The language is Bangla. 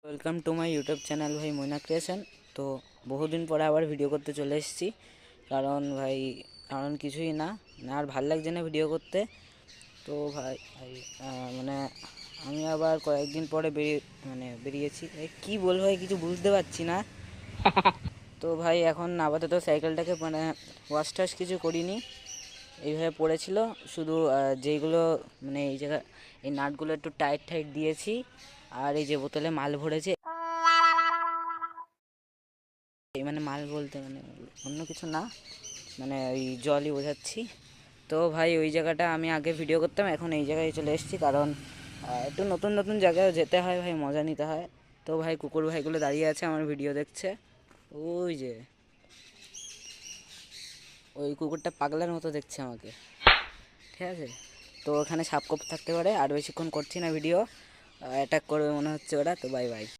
Welcome to my YouTube channel ভাই ময়না ক্রিয়েশন। তো বহুদিন পরে আবার ভিডিও করতে চলে এসেছি। কারণ কিছুই না আর ভাল লাগছে না ভিডিও করতে। তো ভাই ভাই মানে আমি আবার কয়েকদিন পরে বেরিয়েছি। কি বলবো ভাই কিছু বুঝতে পারছি না। তো ভাই এখন আপাতত সাইকেলটাকে ওয়াশ টাশ কিছু করিনি, এইভাবে পড়েছিল। শুধু যেইগুলো এই জায়গা এই নাটগুলো একটু টাইট টাইট দিয়েছি, আর এই যে বোতলে মাল ভরেছে, মাল বলতে অন্য কিছু না, ওই জলই বোঝাচ্ছি। তো ভাই ওই জায়গাটা আমি আগে ভিডিও করতাম, এখন এই জায়গায় চলে এসেছি কারণ একটু নতুন নতুন জায়গায় যেতে হয় ভাই, মজা নিতে হয়। তো ভাই কুকুর ভাইগুলো দাঁড়িয়ে আছে আমার ভিডিও দেখছে। ওই যে ওই কুকুরটা পাগলার মতো দেখছে আমাকে, ঠিক আছে। তো ওখানে সাপ থাকতে পারে, আর বেশিক্ষণ করছি না ভিডিও, অ্যাটাক করবে মনে হচ্ছে ওরা। তো বাই বাই।